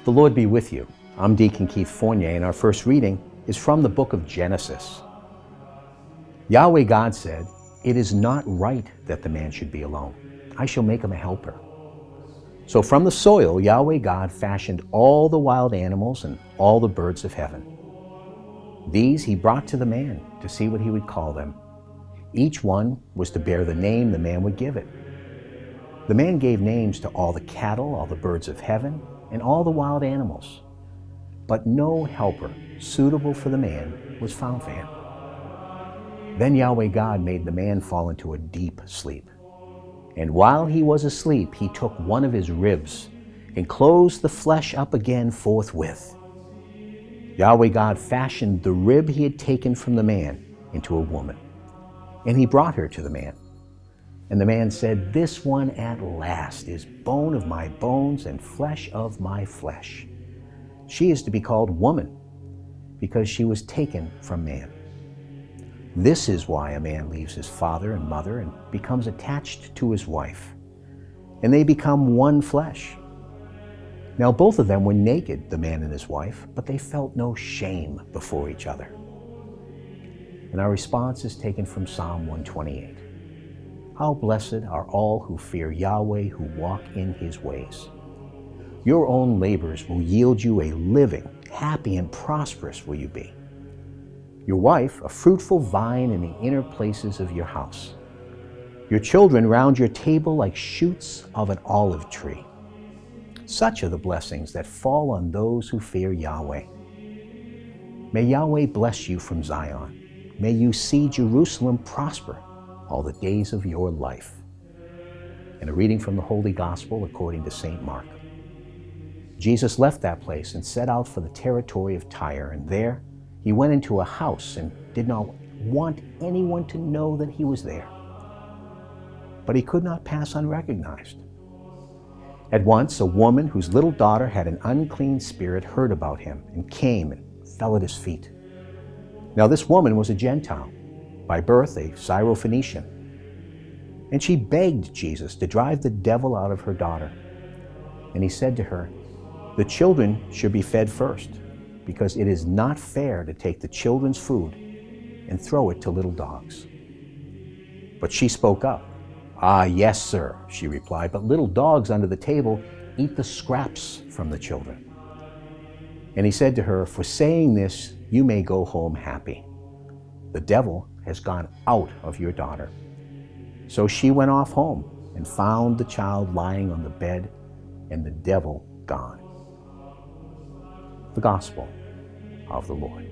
The Lord be with you. I'm Deacon Keith Fournier, and our first reading is from the book of Genesis. Yahweh God said, "It is not right that the man should be alone. I shall make him a helper." So from the soil, Yahweh God fashioned all the wild animals and all the birds of heaven. These he brought to the man to see what he would call them. Each one was to bear the name the man would give it. The man gave names to all the cattle, all the birds of heaven, and all the wild animals. But no helper suitable for the man was found for him. Then Yahweh God made the man fall into a deep sleep. And while he was asleep, he took one of his ribs and closed the flesh up again forthwith. Yahweh God fashioned the rib he had taken from the man into a woman, and he brought her to the man. And the man said, "This one at last is bone of my bones and flesh of my flesh. She is to be called woman, because she was taken from man." This is why a man leaves his father and mother and becomes attached to his wife, and they become one flesh. Now both of them were naked, the man and his wife, but they felt no shame before each other. And our response is taken from Psalm 128. How blessed are all who fear Yahweh, who walk in his ways. Your own labors will yield you a living, happy and prosperous will you be. Your wife, a fruitful vine in the inner places of your house. Your children round your table like shoots of an olive tree. Such are the blessings that fall on those who fear Yahweh. May Yahweh bless you from Zion. May you see Jerusalem prosper all the days of your life. And a reading from the Holy Gospel according to St. Mark. Jesus left that place and set out for the territory of Tyre, and there he went into a house and did not want anyone to know that he was there. But he could not pass unrecognized. At once, a woman whose little daughter had an unclean spirit heard about him and came and fell at his feet. Now this woman was a Gentile, by birth a Syrophoenician, and she begged Jesus to drive the devil out of her daughter. And he said to her, "The children should be fed first, because it is not fair to take the children's food and throw it to little dogs." But she spoke up. "Ah, yes, sir," she replied, "but little dogs under the table eat the scraps from the children." And he said to her, "For saying this, you may go home happy. The devil has gone out of your daughter." So she went off home and found the child lying on the bed and the devil gone. The Gospel of the Lord.